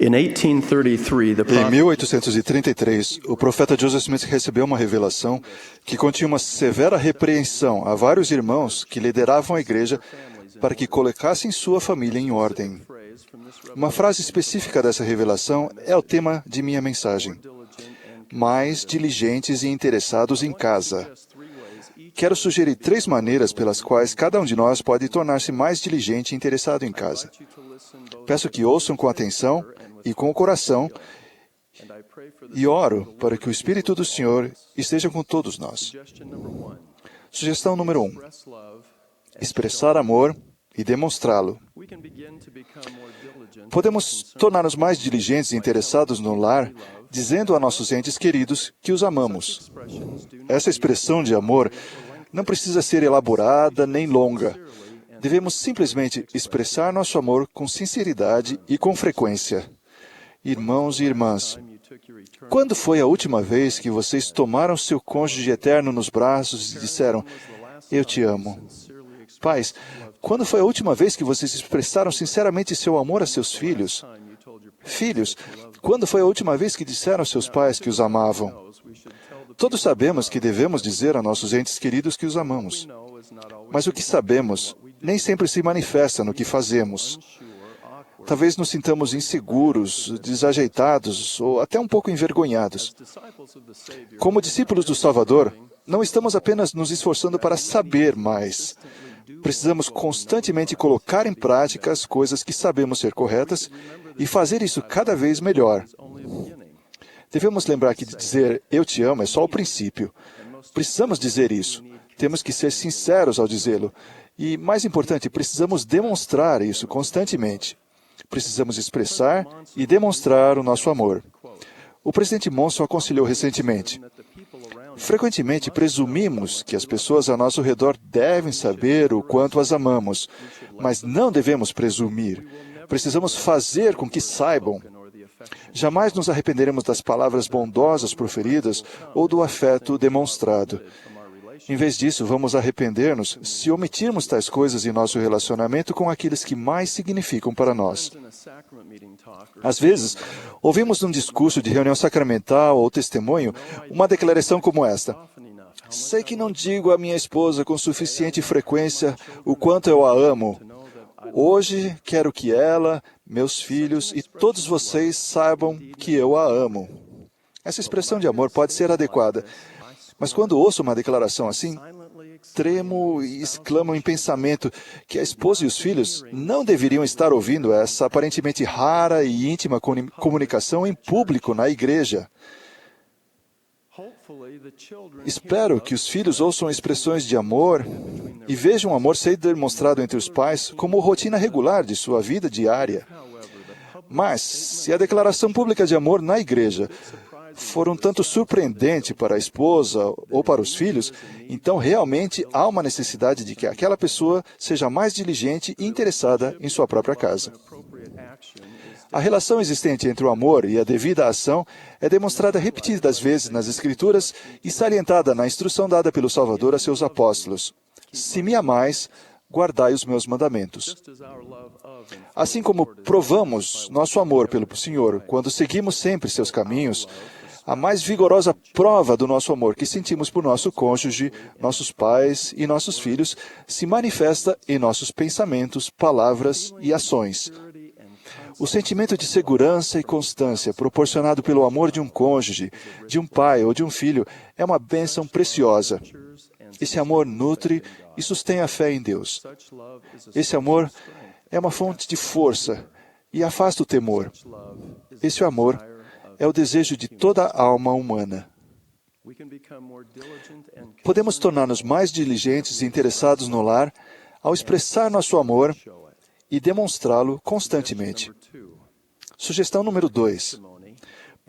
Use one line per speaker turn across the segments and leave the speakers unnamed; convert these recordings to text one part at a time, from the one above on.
In 1833, the
Em
prophet
1833, o profeta Joseph Smith recebeu uma revelação que continha uma severa repreensão a vários irmãos que lideravam a igreja para que colocassem sua família em ordem. Uma frase específica dessa revelação é o tema de minha mensagem: mais diligentes e interessados em casa. Quero sugerir 3 maneiras pelas quais cada um de nós pode tornar-se mais diligente e interessado em casa. Peço que ouçam com atenção e com o coração, e oro para que o Espírito do Senhor esteja com todos nós. Sugestão número 1. Expressar amor e demonstrá-lo. Podemos tornar-nos mais diligentes e interessados no lar, dizendo a nossos entes queridos que os amamos. Essa expressão de amor não precisa ser elaborada nem longa. Devemos simplesmente expressar nosso amor com sinceridade e com frequência. Irmãos e irmãs, quando foi a última vez que vocês tomaram seu cônjuge eterno nos braços e disseram: "Eu te amo"? Pais, quando foi a última vez que vocês expressaram sinceramente seu amor a seus filhos? Filhos, quando foi a última vez que disseram aos seus pais que os amavam? Todos sabemos que devemos dizer a nossos entes queridos que os amamos. Mas o que sabemos nem sempre se manifesta no que fazemos. Talvez nos sintamos inseguros, desajeitados ou até um pouco envergonhados. Como discípulos do Salvador, não estamos apenas nos esforçando para saber mais. Precisamos constantemente colocar em prática as coisas que sabemos ser corretas e fazer isso cada vez melhor. Devemos lembrar que dizer "eu te amo" é só o princípio. Precisamos dizer isso. Temos que ser sinceros ao dizê-lo. E, mais importante, precisamos demonstrar isso constantemente. Precisamos expressar e demonstrar o nosso amor. O presidente Monson aconselhou recentemente: frequentemente presumimos que as pessoas ao nosso redor devem saber o quanto as amamos, mas não devemos presumir. Precisamos fazer com que saibam. Jamais nos arrependeremos das palavras bondosas proferidas ou do afeto demonstrado. Em vez disso, vamos arrepender-nos se omitirmos tais coisas em nosso relacionamento com aqueles que mais significam para nós. Às vezes, ouvimos num discurso de reunião sacramental ou testemunho uma declaração como esta: "Sei que não digo à minha esposa com suficiente frequência o quanto eu a amo. Hoje quero que ela, meus filhos e todos vocês saibam que eu a amo." Essa expressão de amor pode ser adequada, mas quando ouço uma declaração assim, tremo e exclamo em pensamento que a esposa e os filhos não deveriam estar ouvindo essa aparentemente rara e íntima comunicação em público na igreja. Espero que os filhos ouçam expressões de amor e vejam o amor ser demonstrado entre os pais como rotina regular de sua vida diária. Mas, se a declaração pública de amor na igreja for um tanto surpreendente para a esposa ou para os filhos, então realmente há uma necessidade de que aquela pessoa seja mais diligente e interessada em sua própria casa. A relação existente entre o amor e a devida ação é demonstrada repetidas vezes nas Escrituras e salientada na instrução dada pelo Salvador a seus apóstolos: "Se me amais, guardai os meus mandamentos." Assim como provamos nosso amor pelo Senhor quando seguimos sempre seus caminhos, a mais vigorosa prova do nosso amor que sentimos por nosso cônjuge, nossos pais e nossos filhos se manifesta em nossos pensamentos, palavras e ações. O sentimento de segurança e constância proporcionado pelo amor de um cônjuge, de um pai ou de um filho é uma bênção preciosa. Esse amor nutre e sustém a fé em Deus. Esse amor é uma fonte de força e afasta o temor. Esse amor é o desejo de toda a alma humana. Podemos tornar-nos mais diligentes e interessados no lar ao expressar nosso amor e demonstrá-lo constantemente. Sugestão número 2.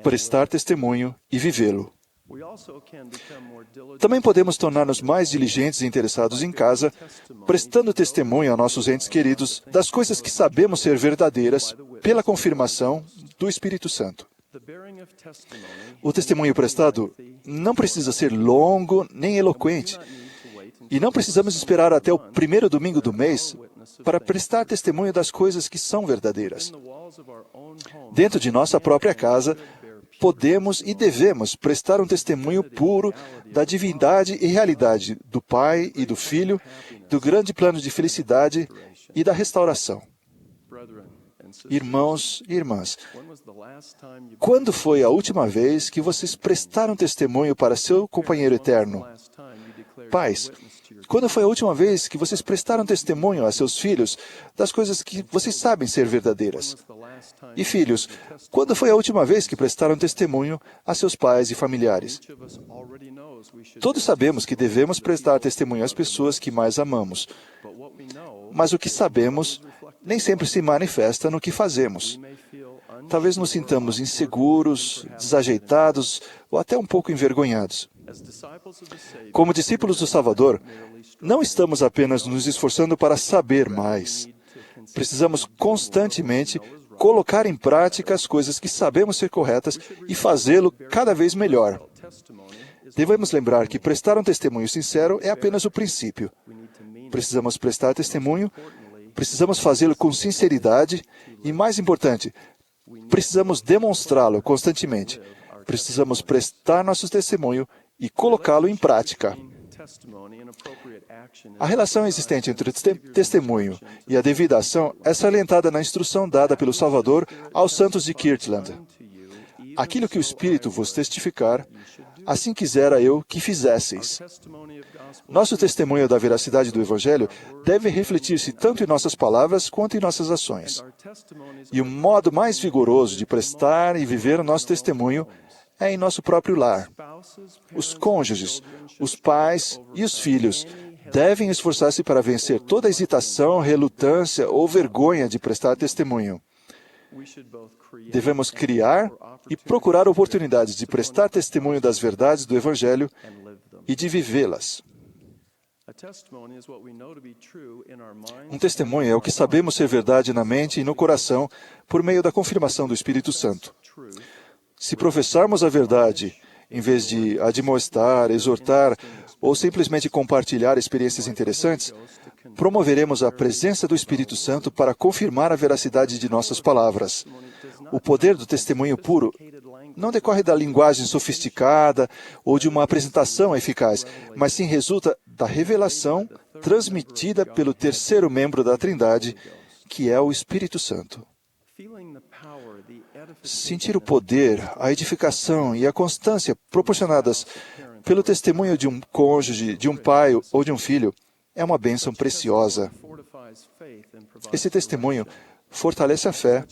Prestar testemunho e vivê-lo. Também podemos tornar-nos mais diligentes e interessados em casa, prestando testemunho a nossos entes queridos das coisas que sabemos ser verdadeiras pela confirmação do Espírito Santo. O testemunho prestado não precisa ser longo nem eloquente, e não precisamos esperar até o primeiro domingo do mês para prestar testemunho das coisas que são verdadeiras. Dentro de nossa própria casa, podemos e devemos prestar um testemunho puro da divindade e realidade do Pai e do Filho, do grande plano de felicidade e da restauração. Irmãos e irmãs, quando foi a última vez que vocês prestaram testemunho para seu companheiro eterno? Pais, quando foi a última vez que vocês prestaram testemunho a seus filhos das coisas que vocês sabem ser verdadeiras? E filhos, quando foi a última vez que prestaram testemunho a seus pais e familiares? Todos sabemos que devemos prestar testemunho às pessoas que mais amamos. Mas o que sabemos nem sempre se manifesta no que fazemos. Talvez nos sintamos inseguros, desajeitados ou até um pouco envergonhados. Como discípulos do Salvador, não estamos apenas nos esforçando para saber mais. Precisamos constantemente colocar em prática as coisas que sabemos ser corretas e fazê-lo cada vez melhor. Devemos lembrar que prestar um testemunho sincero é apenas o princípio. Precisamos prestar testemunho, precisamos fazê-lo com sinceridade e, mais importante, precisamos demonstrá-lo constantemente. Precisamos prestar nosso testemunho e colocá-lo em prática. A relação existente entre o testemunho e a devida ação é salientada na instrução dada pelo Salvador aos santos de Kirtland. Aquilo que o Espírito vos testificar, assim quisera eu que fizesseis. Nosso testemunho da veracidade do Evangelho deve refletir-se tanto em nossas palavras quanto em nossas ações. E o modo mais vigoroso de prestar e viver o nosso testemunho é em nosso próprio lar. Os cônjuges, os pais e os filhos devem esforçar-se para vencer toda hesitação, relutância ou vergonha de prestar testemunho. Devemos criar e procurar oportunidades de prestar testemunho das verdades do Evangelho e de vivê-las. Um testemunho é o que sabemos ser verdade na mente e no coração por meio da confirmação do Espírito Santo. Se professarmos a verdade, em vez de admoestar, exortar ou simplesmente compartilhar experiências interessantes, promoveremos a presença do Espírito Santo para confirmar a veracidade de nossas palavras. O poder do testemunho puro não decorre da linguagem sofisticada ou de uma apresentação eficaz, mas sim resulta da revelação transmitida pelo terceiro membro da Trindade, que é o Espírito Santo. Sentir o poder, a edificação e a constância proporcionadas pelo testemunho de um cônjuge, de um pai ou de um filho é uma bênção preciosa. Esse testemunho fortalece a fé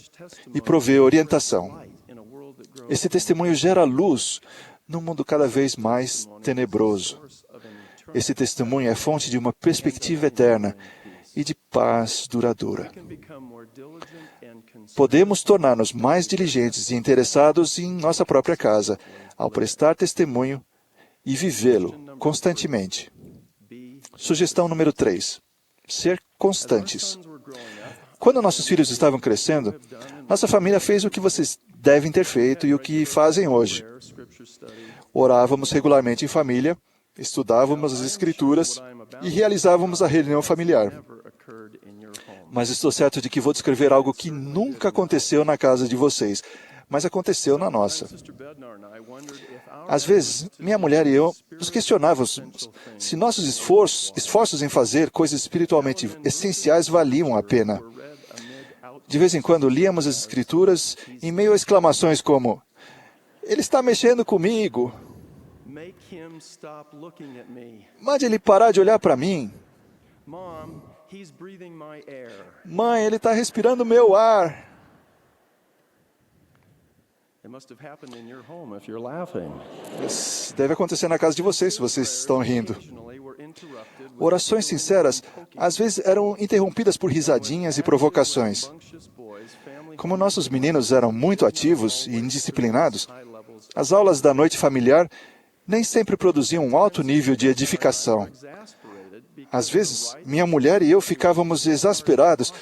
e provê orientação. Esse testemunho gera luz num mundo cada vez mais tenebroso. Esse testemunho é fonte de uma perspectiva eterna e de paz duradoura. Podemos tornar-nos mais diligentes e interessados em nossa própria casa, ao prestar testemunho e vivê-lo constantemente. Sugestão número 3. Ser constantes. Quando nossos filhos estavam crescendo, nossa família fez o que vocês devem ter feito e o que fazem hoje. Orávamos regularmente em família, estudávamos as Escrituras e realizávamos a reunião familiar. Mas estou certo de que vou descrever algo que nunca aconteceu na casa de vocês, mas aconteceu na nossa. Às vezes, minha mulher e eu nos questionávamos se nossos esforços em fazer coisas espiritualmente essenciais valiam a pena. De vez em quando, líamos as Escrituras em meio a exclamações como: "Ele está mexendo comigo. Mande ele parar de olhar para mim. Mãe, ele está respirando meu ar." Isso deve acontecer na casa de vocês, se vocês estão rindo. Orações sinceras, às vezes, eram interrompidas por risadinhas e provocações. Como nossos meninos eram muito ativos e indisciplinados, as aulas da noite familiar nem sempre produziam um alto nível de edificação. Às vezes, minha mulher e eu ficávamos exasperados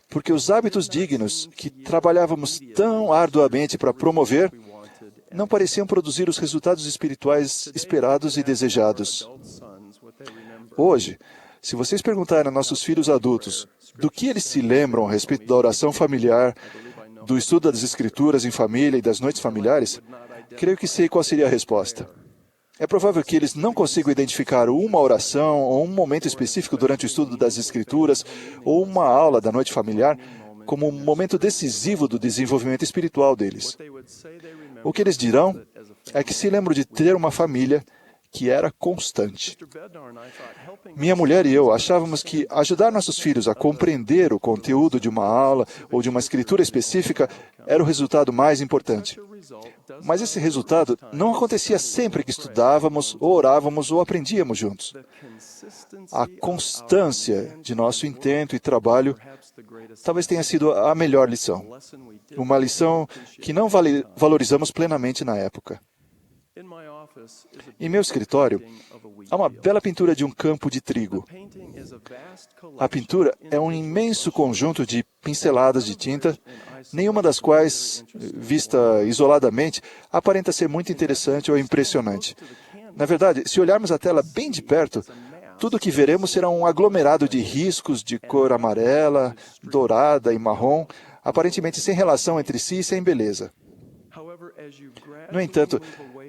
porque os hábitos dignos que trabalhávamos tão arduamente para promover não pareciam produzir os resultados espirituais esperados e desejados. Hoje, se vocês perguntarem a nossos filhos adultos do que eles se lembram a respeito da oração familiar, do estudo das Escrituras em família e das noites familiares, creio que sei qual seria a resposta. É provável que eles não consigam identificar uma oração ou um momento específico durante o estudo das Escrituras ou uma aula da noite familiar como um momento decisivo do desenvolvimento espiritual deles. O que eles dirão é que se lembram de ter uma família que era constante. Minha mulher e eu achávamos que ajudar nossos filhos a compreender o conteúdo de uma aula ou de uma escritura específica era o resultado mais importante. Mas esse resultado não acontecia sempre que estudávamos, ou orávamos, ou aprendíamos juntos. A constância de nosso intento e trabalho talvez tenha sido a melhor lição. Uma lição que não valorizamos plenamente na época. Em meu escritório, há uma bela pintura de um campo de trigo. A pintura é um imenso conjunto de pinceladas de tinta, nenhuma das quais, vista isoladamente, aparenta ser muito interessante ou impressionante. Na verdade, se olharmos a tela bem de perto, tudo o que veremos será um aglomerado de riscos de cor amarela, dourada e marrom, aparentemente sem relação entre si e sem beleza. No entanto,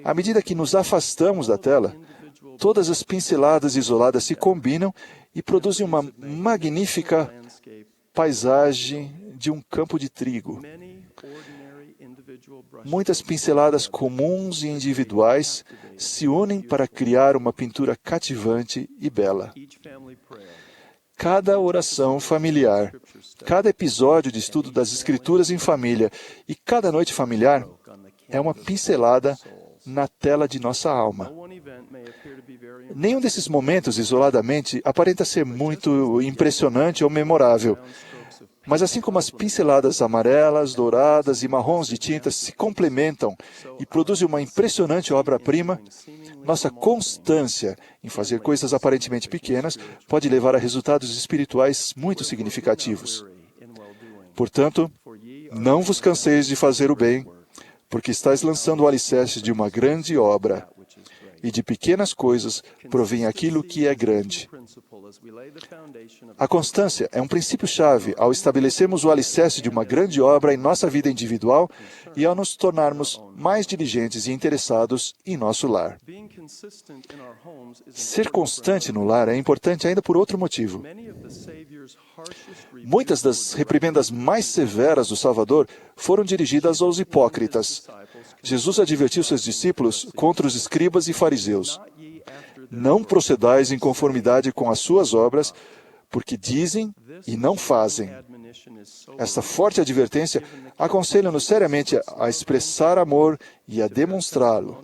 à medida que nos afastamos da tela, todas as pinceladas isoladas se combinam e produzem uma magnífica paisagem de um campo de trigo. Muitas pinceladas comuns e individuais se unem para criar uma pintura cativante e bela. Cada oração familiar, cada episódio de estudo das Escrituras em família e cada noite familiar é uma pincelada na tela de nossa alma. Nenhum desses momentos, isoladamente, aparenta ser muito impressionante ou memorável. Mas assim como as pinceladas amarelas, douradas e marrons de tinta se complementam e produzem uma impressionante obra-prima, nossa constância em fazer coisas aparentemente pequenas pode levar a resultados espirituais muito significativos. Portanto, não vos canseis de fazer o bem, porque estáis lançando o alicerce de uma grande obra, e de pequenas coisas provém aquilo que é grande. A constância é um princípio-chave ao estabelecermos o alicerce de uma grande obra em nossa vida individual e ao nos tornarmos mais diligentes e interessados em nosso lar. Ser constante no lar é importante ainda por outro motivo. Muitas das reprimendas mais severas do Salvador foram dirigidas aos hipócritas. Jesus advertiu seus discípulos contra os escribas e fariseus. Não procedais em conformidade com as suas obras, porque dizem e não fazem. Esta forte advertência aconselha-nos seriamente a expressar amor e a demonstrá-lo,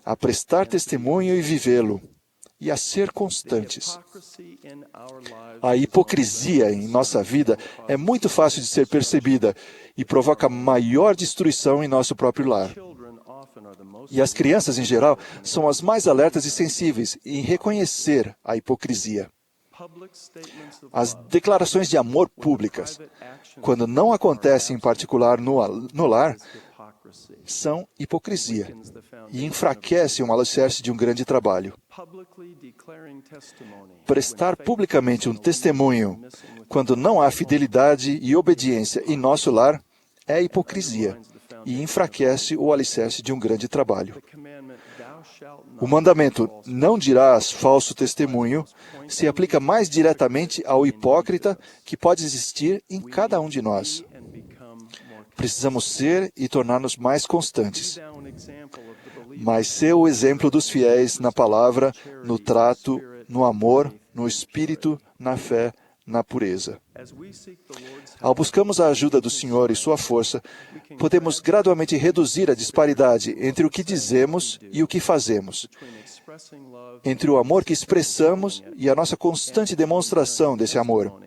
a prestar testemunho e vivê-lo, e a ser constantes. A hipocrisia em nossa vida é muito fácil de ser percebida e provoca maior destruição em nosso próprio lar. E as crianças, em geral, são as mais alertas e sensíveis em reconhecer a hipocrisia. As declarações de amor públicas, quando não acontecem em particular no lar, são hipocrisia e enfraquecem o alicerce de um grande trabalho. Prestar publicamente um testemunho quando não há fidelidade e obediência em nosso lar é hipocrisia e enfraquece o alicerce de um grande trabalho. O mandamento "não dirás falso testemunho" se aplica mais diretamente ao hipócrita que pode existir em cada um de nós. Precisamos ser e tornar-nos mais constantes. Mas ser o exemplo dos fiéis na palavra, no trato, no amor, no espírito, na fé, na pureza. Ao buscarmos a ajuda do Senhor e sua força, podemos gradualmente reduzir a disparidade entre o que dizemos e o que fazemos, entre o amor que expressamos e a nossa constante demonstração desse amor,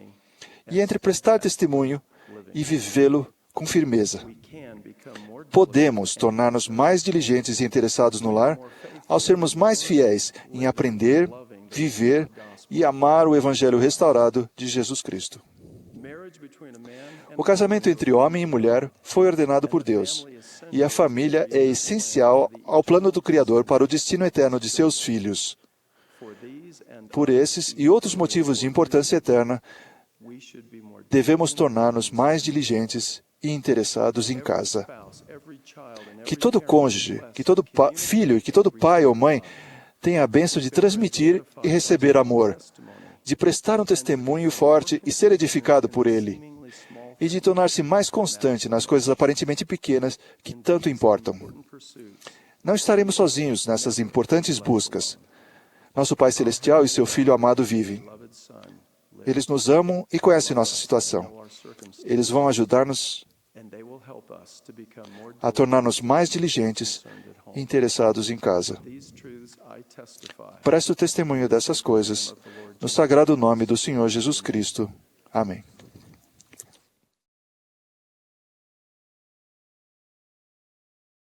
e entre prestar testemunho e vivê-lo com firmeza. Podemos tornar-nos mais diligentes e interessados no lar ao sermos mais fiéis em aprender, viver e amar o Evangelho restaurado de Jesus Cristo. O casamento entre homem e mulher foi ordenado por Deus, e a família é essencial ao plano do Criador para o destino eterno de seus filhos. Por esses e outros motivos de importância eterna, devemos tornar-nos mais diligentes e interessados em casa. Que todo cônjuge, que todo filho e que todo pai ou mãe tenha a bênção de transmitir e receber amor, de prestar um testemunho forte e ser edificado por ele, e de tornar-se mais constante nas coisas aparentemente pequenas que tanto importam. Não estaremos sozinhos nessas importantes buscas. Nosso Pai Celestial e seu Filho amado vivem. Eles nos amam e conhecem nossa situação. Eles vão ajudar-nos a tornar-nos mais diligentes e interessados em casa. Presto testemunho dessas coisas, no sagrado nome do Senhor Jesus Cristo. Amém.